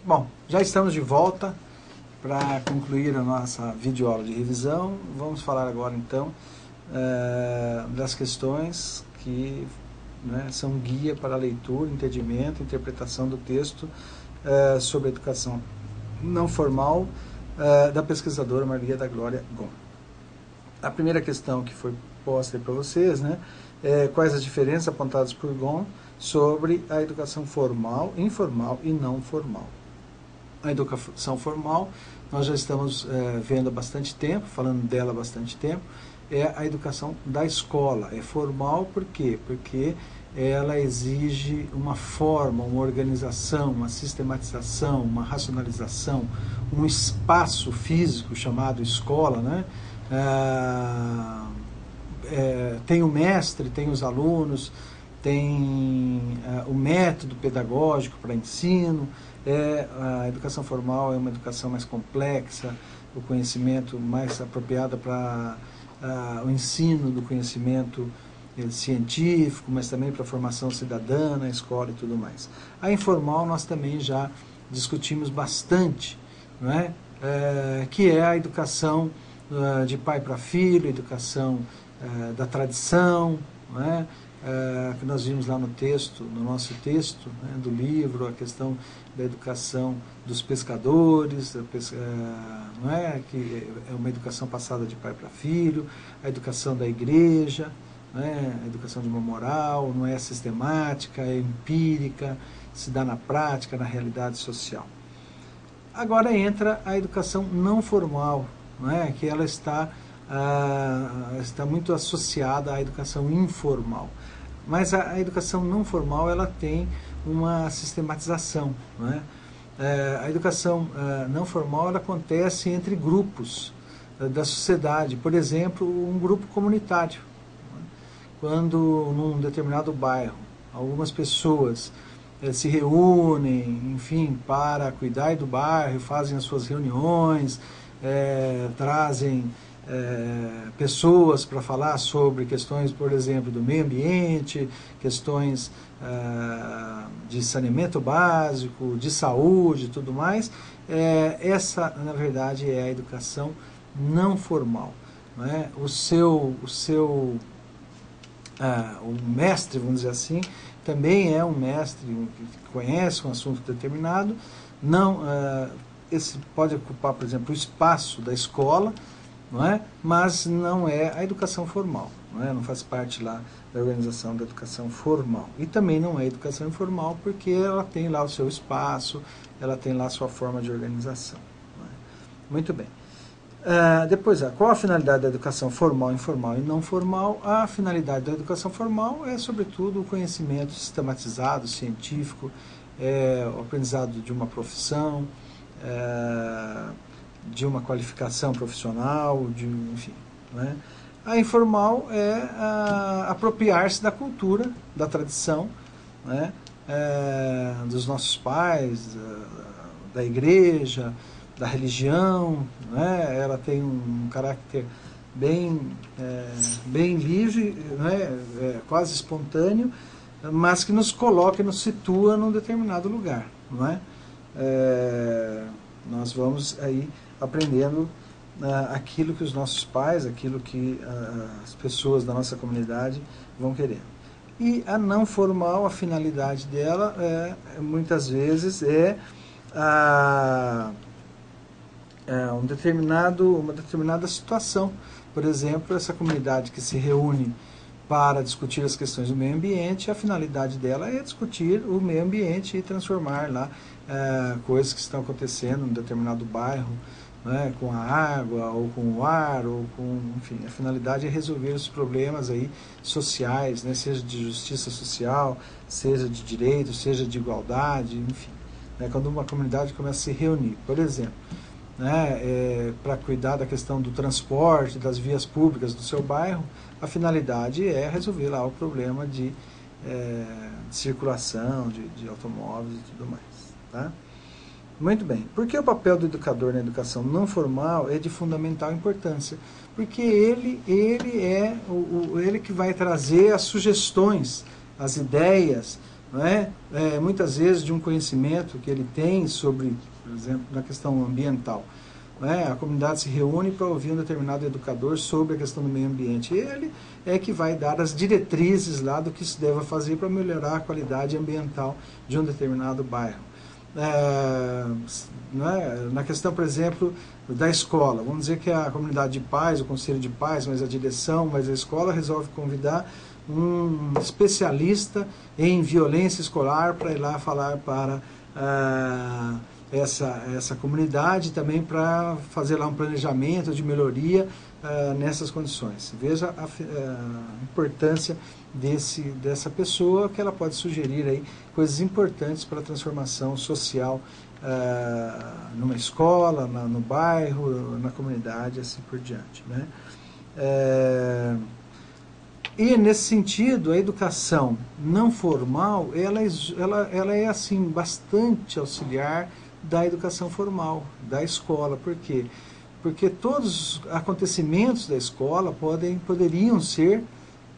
Bom, já estamos de volta para concluir a nossa videoaula de revisão. Vamos falar agora então das questões que são guia para a leitura, entendimento, interpretação do texto sobre a educação não formal da pesquisadora Maria da Glória Gon. A primeira questão que foi posta para vocês, quais as diferenças apontadas por Gon sobre a educação formal, informal e não formal. A educação formal, nós já estamos vendo há bastante tempo, falando dela há bastante tempo, é a educação da escola. É formal por quê? Porque ela exige uma forma, uma organização, uma sistematização, uma racionalização, um espaço físico chamado escola, tem o mestre, tem os alunos, tem o método pedagógico para ensino. A educação formal é uma educação mais complexa, o conhecimento mais apropriado para o ensino do conhecimento científico, mas também para a formação cidadã na escola e tudo mais. A informal nós também já discutimos bastante, que é a educação de pai para filho, educação da tradição, que nós vimos lá no texto, no nosso texto do livro, a questão da educação dos pescadores, que é uma educação passada de pai para filho, a educação da igreja, a educação de uma moral, não é sistemática, é empírica, se dá na prática, na realidade social. Agora entra a educação não formal, que ela está muito associada à educação informal. Mas a educação não formal ela tem uma sistematização. A educação não formal ela acontece entre grupos da sociedade. Por exemplo, um grupo comunitário. Quando num determinado bairro algumas pessoas se reúnem, enfim, para cuidar do bairro, fazem as suas reuniões, trazem pessoas para falar sobre questões, por exemplo, do meio ambiente, questões de saneamento básico, de saúde e tudo mais. Essa, na verdade, é a educação não formal. O mestre, vamos dizer assim, também é um mestre que conhece um assunto determinado, esse pode ocupar, por exemplo, o espaço da escola, mas não é a educação formal, não faz parte lá da organização da educação formal. E também não é educação informal, porque ela tem lá o seu espaço, ela tem lá a sua forma de organização. Muito bem. Depois, qual a finalidade da educação formal, informal e não formal? A finalidade da educação formal é, sobretudo, o conhecimento sistematizado, científico, o aprendizado de uma profissão, de uma qualificação profissional, enfim. A informal é apropriar-se da cultura, da tradição, dos nossos pais, da igreja, da religião. Ela tem um caráter bem livre, quase espontâneo, mas que nos coloca e nos situa num determinado lugar. Nós vamos aí aprendendo aquilo que os nossos pais, aquilo que as pessoas da nossa comunidade vão querendo. E a não formal, a finalidade dela, muitas vezes, uma determinada situação. Por exemplo, essa comunidade que se reúne para discutir as questões do meio ambiente, a finalidade dela é discutir o meio ambiente e transformar lá coisas que estão acontecendo em determinado bairro, com a água, ou com o ar, ou enfim, a finalidade é resolver os problemas aí sociais, seja de justiça social, seja de direito, seja de igualdade, enfim. Quando uma comunidade começa a se reunir, por exemplo, para cuidar da questão do transporte, das vias públicas do seu bairro, a finalidade é resolver lá o problema de circulação, de automóveis e tudo mais. Tá? Muito bem. Por que o papel do educador na educação não formal é de fundamental importância? Porque ele é ele que vai trazer as sugestões, as ideias, não é? Muitas vezes de um conhecimento que ele tem sobre, por exemplo, na questão ambiental. A comunidade se reúne para ouvir um determinado educador sobre a questão do meio ambiente. Ele é que vai dar as diretrizes lá do que se deve fazer para melhorar a qualidade ambiental de um determinado bairro. Na questão, por exemplo, da escola, vamos dizer que a comunidade de pais, o conselho de pais, mas a direção, mas a escola resolve convidar um especialista em violência escolar para ir lá falar para essa comunidade, também para fazer lá um planejamento de melhoria nessas condições. Veja a importância dessa pessoa, que ela pode sugerir aí coisas importantes para a transformação social numa escola, no bairro, na comunidade, assim por diante, né? E nesse sentido, a educação não formal, ela é assim bastante auxiliar da educação formal, da escola. Por quê? Porque todos os acontecimentos da escola poderiam ser,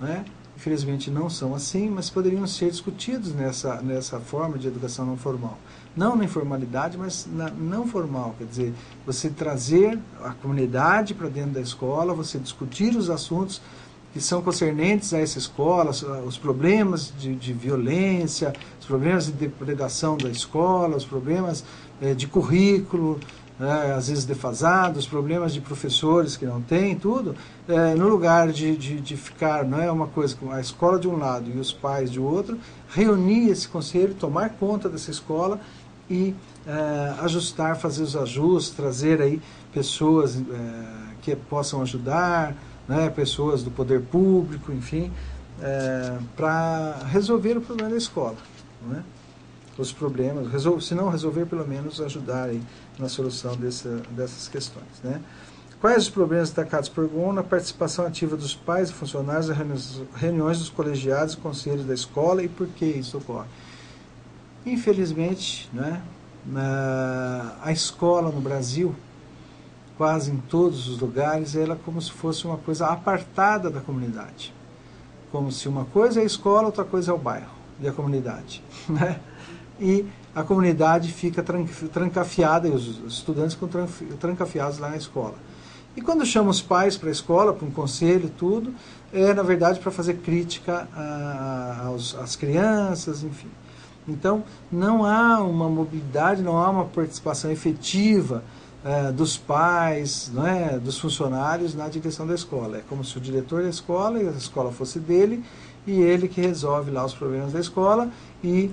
né, infelizmente não são assim, mas poderiam ser discutidos nessa forma de educação não formal. Não na informalidade, mas na não formal, quer dizer, você trazer a comunidade para dentro da escola, você discutir os assuntos que são concernentes a essa escola, os problemas de violência, os problemas de depredação da escola, os problemas de currículo, às vezes defasados, os problemas de professores que não têm, tudo, no lugar de ficar, não é uma coisa com a escola de um lado e os pais de outro, reunir esse conselho, tomar conta dessa escola e ajustar, fazer os ajustes, trazer aí pessoas que possam ajudar, né, pessoas do poder público, enfim, para resolver o problema da escola, né? Os problemas, se não resolver, pelo menos ajudar aí na solução dessas questões, né? Quais os problemas destacados por Gon na participação ativa dos pais e funcionários nas reuniões dos colegiados e conselhos da escola, e por que isso ocorre? Infelizmente, né, a escola no Brasil, quase em todos os lugares, ela é como se fosse uma coisa apartada da comunidade. Como se uma coisa é a escola, outra coisa é o bairro e a comunidade, né? E a comunidade fica trancafiada, e os estudantes ficam trancafiados lá na escola. E quando chama os pais para a escola, para um conselho e tudo, na verdade para fazer crítica às crianças, enfim. Então, não há uma mobilidade, não há uma participação efetiva dos pais, não é, dos funcionários na direção da escola. É como se o diretor da escola e a escola fosse dele, e ele que resolve lá os problemas da escola, e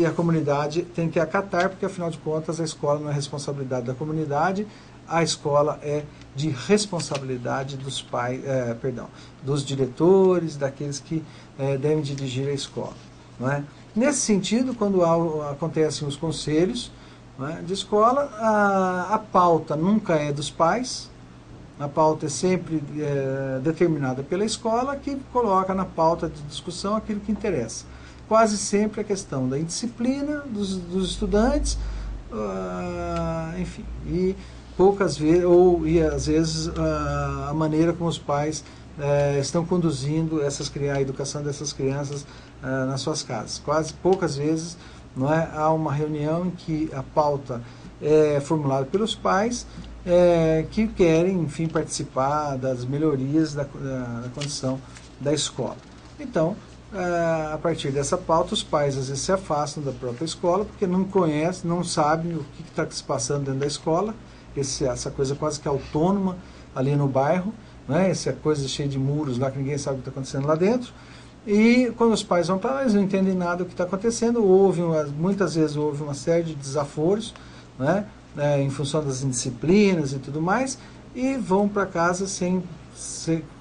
a comunidade tem que acatar, porque afinal de contas a escola não é responsabilidade da comunidade, a escola é de responsabilidade dos pais, dos diretores, daqueles que devem dirigir a escola, não é? Nesse sentido, quando acontecem os conselhos, não é, de escola, a pauta nunca é dos pais, a pauta é sempre determinada pela escola, que coloca na pauta de discussão aquilo que interessa. Quase sempre a questão da indisciplina dos estudantes, enfim, e poucas vezes, e às vezes a maneira como os pais estão conduzindo a educação dessas crianças nas suas casas. Quase poucas vezes, não é, há uma reunião em que a pauta é formulada pelos pais, que querem, enfim, participar das melhorias da condição da escola. Então, a partir dessa pauta, os pais às vezes se afastam da própria escola, porque não conhecem, não sabem o que está se passando dentro da escola, essa coisa quase que autônoma ali no bairro, né? Essa coisa cheia de muros lá, que ninguém sabe o que está acontecendo lá dentro. E quando os pais vão para lá, eles não entendem nada do que está acontecendo, muitas vezes houve uma série de desaforos, né? Em função das indisciplinas e tudo mais, e vão para casa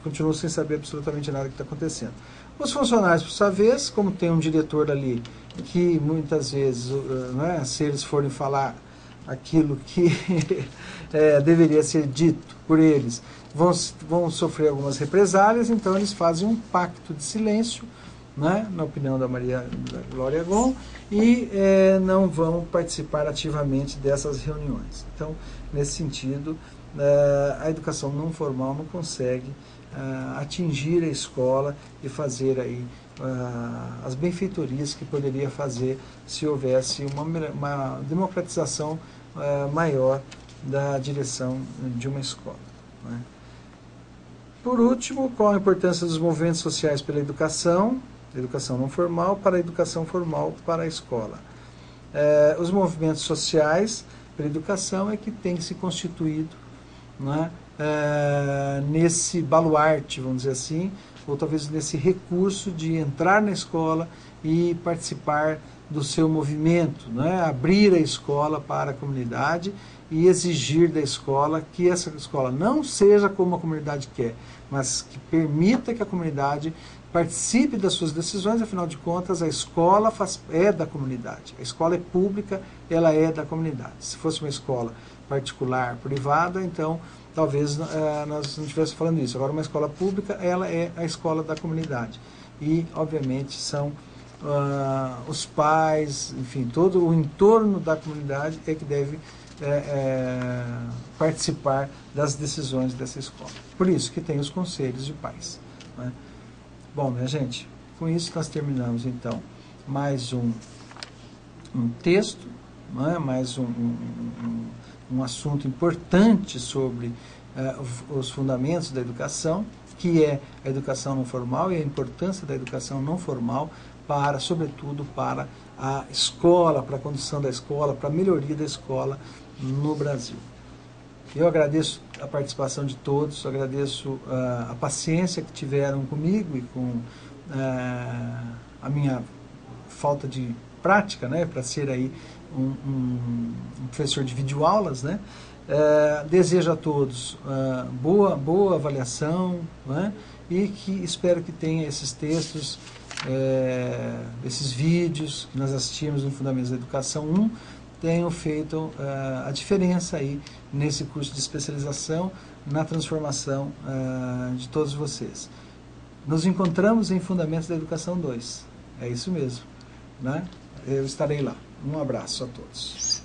continuam sem saber absolutamente nada do que está acontecendo. Os funcionários, por sua vez, como tem um diretor ali, que muitas vezes, né, se eles forem falar aquilo que deveria ser dito por eles, vão sofrer algumas represálias, então eles fazem um pacto de silêncio, né, na opinião da Maria Glória Gon, e não vão participar ativamente dessas reuniões. Então, nesse sentido, a educação não formal não consegue atingir a escola e fazer aí as benfeitorias que poderia fazer se houvesse uma democratização maior da direção de uma escola, né? Por último, qual a importância dos movimentos sociais pela educação não formal para a educação formal para a escola? Os movimentos sociais pela educação é que tem se constituído, né, nesse baluarte, vamos dizer assim, ou talvez nesse recurso de entrar na escola e participar do seu movimento, né, abrir a escola para a comunidade e exigir da escola que essa escola não seja como a comunidade quer, mas que permita que a comunidade participe das suas decisões. Afinal de contas, a escola é da comunidade, a escola é pública, ela é da comunidade. Se fosse uma escola particular, privada, então talvez nós não estivéssemos falando isso. Agora, uma escola pública, ela é a escola da comunidade. E, obviamente, são os pais, enfim, todo o entorno da comunidade é que deve participar das decisões dessa escola. Por isso que tem os conselhos de pais, né? Bom, minha gente, com isso nós terminamos, então, mais um texto, né? Mais um assunto importante sobre os fundamentos da educação, que é a educação não formal e a importância da educação não formal para, sobretudo, para a escola, para a condução da escola, para a melhoria da escola no Brasil. Eu agradeço a participação de todos, agradeço a paciência que tiveram comigo e com a minha falta de prática, né, para ser aí um professor de videoaulas, né? Desejo a todos boa avaliação, né? E que espero que tenha esses textos, esses vídeos que nós assistimos no Fundamentos da Educação 1, tenham feito a diferença aí nesse curso de especialização, na transformação de todos vocês. Nos encontramos em Fundamentos da Educação 2. É isso mesmo, né? Eu estarei lá. Um abraço a todos.